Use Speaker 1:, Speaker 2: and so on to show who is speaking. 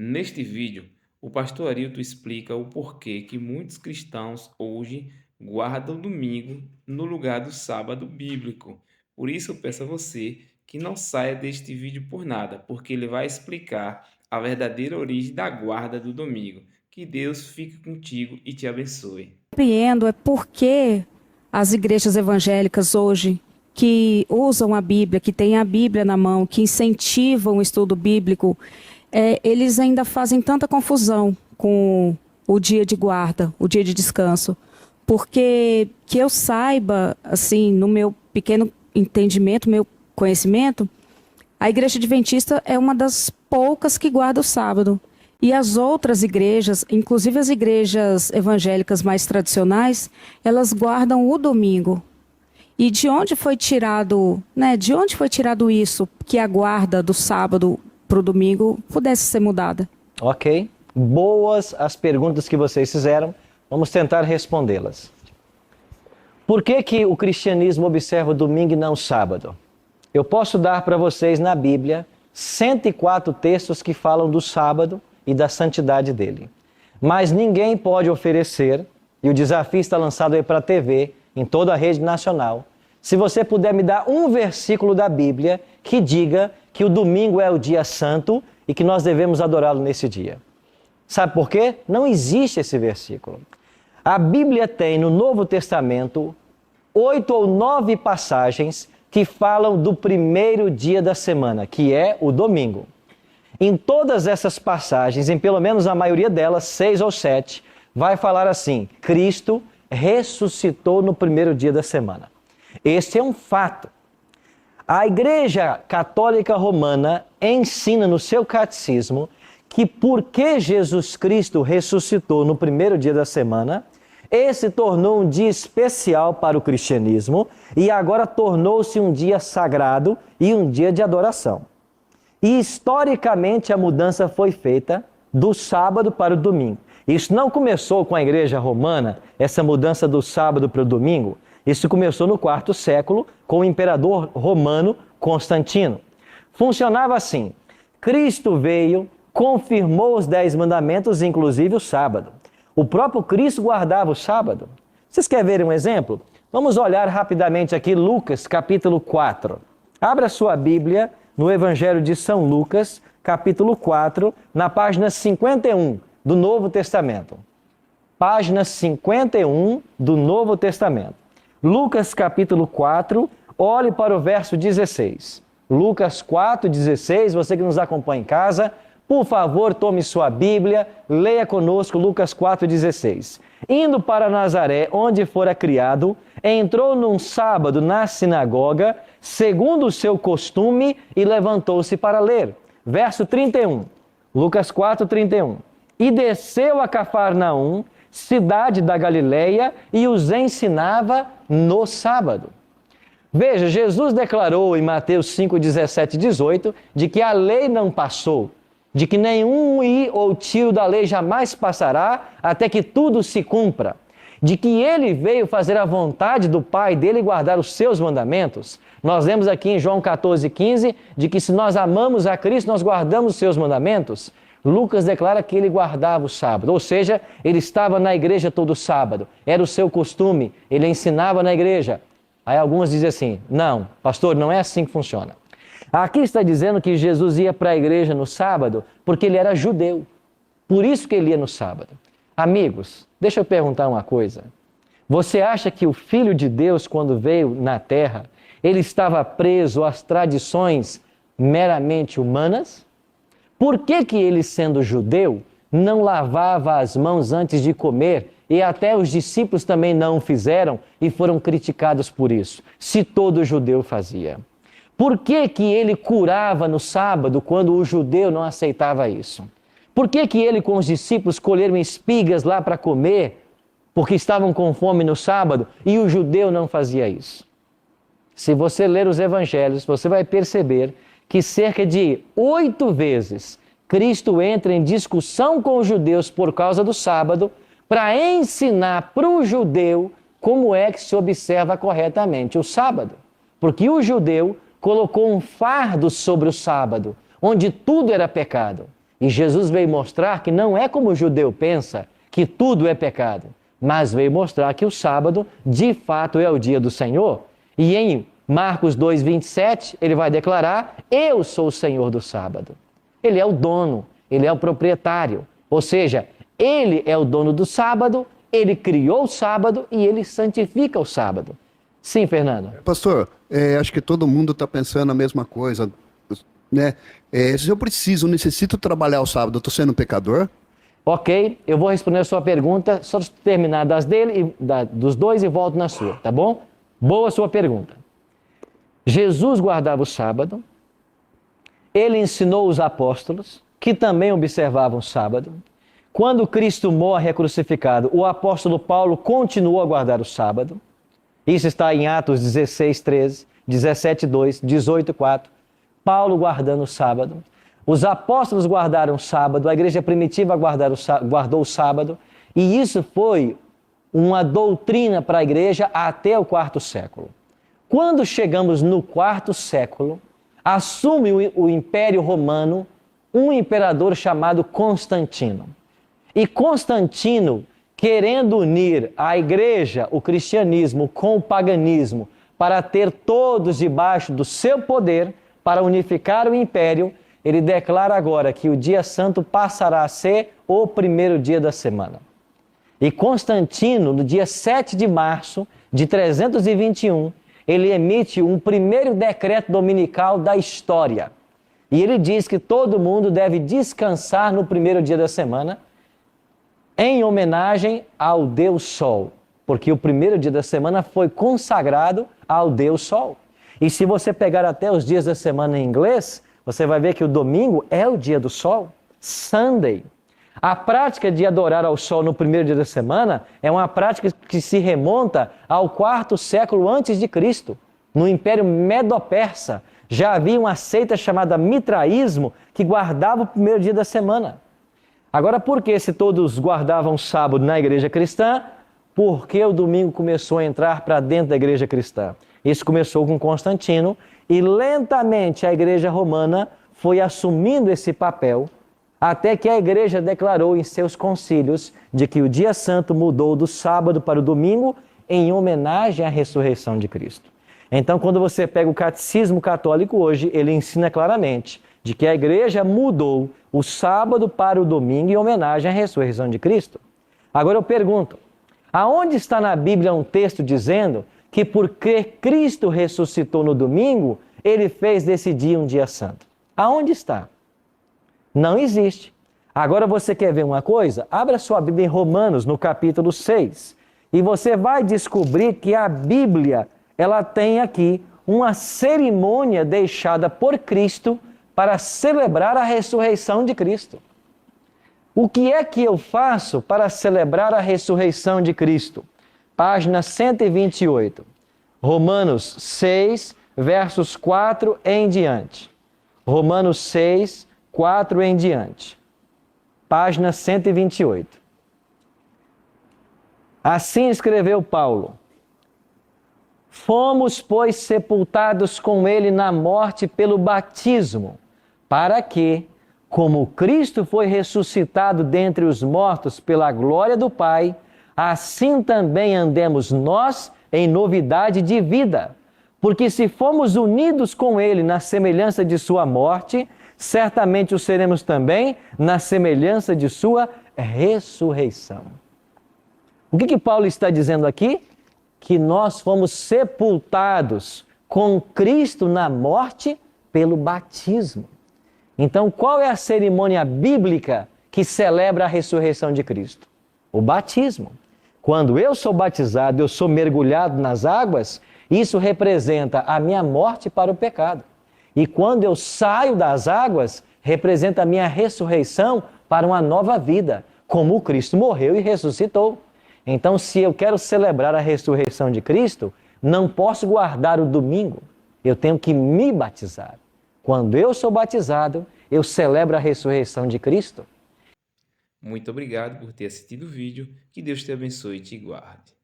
Speaker 1: Neste vídeo, o pastor Arilton explica o porquê que muitos cristãos hoje guardam o domingo no lugar do sábado bíblico. Por isso, eu peço a você que não saia deste vídeo por nada, porque ele vai explicar a verdadeira origem da guarda do domingo. Que Deus fique contigo e te abençoe.
Speaker 2: Compreendo é porque as igrejas evangélicas hoje que usam a Bíblia, que têm a Bíblia na mão, que incentivam o estudo bíblico, eles ainda fazem tanta confusão com o dia de guarda, o dia de descanso. Porque que eu saiba, assim, no meu pequeno entendimento, meu conhecimento, a Igreja Adventista é uma das poucas que guarda o sábado. E as outras igrejas, inclusive as igrejas evangélicas mais tradicionais, elas guardam o domingo. E de onde foi tirado, né? De onde foi tirado isso, que a guarda do sábado para o domingo pudesse ser mudada?
Speaker 3: Ok. Boas as perguntas que vocês fizeram. Vamos tentar respondê-las. Por que o cristianismo observa o domingo e não o sábado? Eu posso dar para vocês na Bíblia 104 textos que falam do sábado e da santidade dele. Mas ninguém pode oferecer, e o desafio está lançado aí para a TV, em toda a rede nacional, se você puder me dar um versículo da Bíblia que diga que o domingo é o dia santo e que nós devemos adorá-lo nesse dia. Sabe por quê? Não existe esse versículo. A Bíblia tem no Novo Testamento 8 ou 9 passagens que falam do primeiro dia da semana, que é o domingo. Em todas essas passagens, em pelo menos a maioria delas, 6 ou 7, vai falar assim: Cristo ressuscitou no primeiro dia da semana. Este é um fato. A Igreja Católica Romana ensina no seu catecismo que porque Jesus Cristo ressuscitou no primeiro dia da semana, esse tornou um dia especial para o cristianismo e agora tornou-se um dia sagrado e um dia de adoração. E historicamente a mudança foi feita do sábado para o domingo. Isso não começou com a Igreja Romana, essa mudança do sábado para o domingo. Isso começou no quarto século com o imperador romano Constantino. Funcionava assim: Cristo veio, confirmou os 10 mandamentos, inclusive o sábado. O próprio Cristo guardava o sábado. Vocês querem ver um exemplo? Vamos olhar rapidamente aqui Lucas, capítulo 4. Abra sua Bíblia no Evangelho de São Lucas, capítulo 4, na página 51 do Novo Testamento. Página 51 do Novo Testamento. Lucas, capítulo 4, olhe para o verso 16. Lucas 4, 16, você que nos acompanha em casa, por favor, tome sua Bíblia, leia conosco Lucas 4,16. Indo para Nazaré, onde fora criado, entrou num sábado na sinagoga, segundo o seu costume, e levantou-se para ler. Verso 31, Lucas 4,31. E desceu a Cafarnaum, cidade da Galileia, e os ensinava no sábado. Veja, Jesus declarou em Mateus 5, 17 e 18, de que a lei não passou, de que nenhum i ou tio da lei jamais passará até que tudo se cumpra, de que ele veio fazer a vontade do Pai dele e guardar os seus mandamentos. Nós lemos aqui em João 14,15, de que se nós amamos a Cristo, nós guardamos os seus mandamentos. Lucas declara que ele guardava o sábado, ou seja, ele estava na igreja todo sábado, era o seu costume, ele ensinava na igreja. Aí algumas dizem assim: não, pastor, não é assim que funciona. Aqui está dizendo que Jesus ia para a igreja no sábado porque ele era judeu. Por isso que ele ia no sábado. Amigos, deixa eu perguntar uma coisa. Você acha que o Filho de Deus, quando veio na Terra, ele estava preso às tradições meramente humanas? Por que ele, sendo judeu, não lavava as mãos antes de comer? E até os discípulos também não o fizeram e foram criticados por isso, se todo judeu fazia. Por que ele curava no sábado quando o judeu não aceitava isso? Por que ele com os discípulos colheram espigas lá para comer, porque estavam com fome no sábado, e o judeu não fazia isso? Se você ler os evangelhos, você vai perceber que cerca de 8 vezes Cristo entra em discussão com os judeus por causa do sábado, para ensinar para o judeu como é que se observa corretamente o sábado. Porque o judeu colocou um fardo sobre o sábado, onde tudo era pecado. E Jesus veio mostrar que não é como o judeu pensa, que tudo é pecado, mas veio mostrar que o sábado, de fato, é o dia do Senhor. E em Marcos 2:27, ele vai declarar: eu sou o Senhor do sábado. Ele é o dono, ele é o proprietário. Ou seja, ele é o dono do sábado, ele criou o sábado e ele santifica o sábado. Sim, Fernando.
Speaker 4: Pastor, acho que todo mundo está pensando a mesma coisa, né? Se eu necessito trabalhar o sábado, eu estou sendo um pecador?
Speaker 3: Ok, eu vou responder a sua pergunta, só terminar das dele, dos dois e volto na sua, tá bom? Boa sua pergunta. Jesus guardava o sábado, ele ensinou os apóstolos, que também observavam o sábado. Quando Cristo morre, é crucificado, o apóstolo Paulo continuou a guardar o sábado. Isso está em Atos 16:13, 17:2, 18:4. Paulo guardando o sábado. Os apóstolos guardaram o sábado, a igreja primitiva guardou o sábado, e isso foi uma doutrina para a igreja até o quarto século. Quando chegamos no quarto século, assume o Império Romano um imperador chamado Constantino. E Constantino, querendo unir a igreja, o cristianismo, com o paganismo, para ter todos debaixo do seu poder, para unificar o império, ele declara agora que o dia santo passará a ser o primeiro dia da semana. E Constantino, no dia 7 de março de 321, ele emite um primeiro decreto dominical da história. E ele diz que todo mundo deve descansar no primeiro dia da semana, em homenagem ao Deus Sol, porque o primeiro dia da semana foi consagrado ao Deus Sol. E se você pegar até os dias da semana em inglês, você vai ver que o domingo é o dia do sol, Sunday. A prática de adorar ao sol no primeiro dia da semana é uma prática que se remonta ao quarto século antes de Cristo. No Império Medo-Persa, já havia uma seita chamada Mitraísmo que guardava o primeiro dia da semana. Agora, por que se todos guardavam o sábado na igreja cristã? Porque o domingo começou a entrar para dentro da igreja cristã. Isso começou com Constantino e lentamente a igreja romana foi assumindo esse papel até que a igreja declarou em seus concílios de que o dia santo mudou do sábado para o domingo em homenagem à ressurreição de Cristo. Então, quando você pega o catecismo católico hoje, ele ensina claramente de que a igreja mudou o sábado para o domingo em homenagem à ressurreição de Cristo. Agora eu pergunto, aonde está na Bíblia um texto dizendo que porque Cristo ressuscitou no domingo, ele fez desse dia um dia santo? Aonde está? Não existe. Agora você quer ver uma coisa? Abra sua Bíblia em Romanos, no capítulo 6, e você vai descobrir que a Bíblia, ela tem aqui uma cerimônia deixada por Cristo para celebrar a ressurreição de Cristo. O que é que eu faço para celebrar a ressurreição de Cristo? Página 128. Romanos 6, versos 4 em diante. Romanos 6, 4 em diante. Página 128. Assim escreveu Paulo: fomos, pois, sepultados com ele na morte pelo batismo, para que, como Cristo foi ressuscitado dentre os mortos pela glória do Pai, assim também andemos nós em novidade de vida. Porque se fomos unidos com ele na semelhança de sua morte, certamente o seremos também na semelhança de sua ressurreição. O que Paulo está dizendo aqui? Que nós fomos sepultados com Cristo na morte pelo batismo. Então, qual é a cerimônia bíblica que celebra a ressurreição de Cristo? O batismo. Quando eu sou batizado, eu sou mergulhado nas águas, isso representa a minha morte para o pecado. E quando eu saio das águas, representa a minha ressurreição para uma nova vida, como o Cristo morreu e ressuscitou. Então, se eu quero celebrar a ressurreição de Cristo, não posso guardar o domingo, eu tenho que me batizar. Quando eu sou batizado, eu celebro a ressurreição de Cristo.
Speaker 1: Muito obrigado por ter assistido o vídeo. Que Deus te abençoe e te guarde.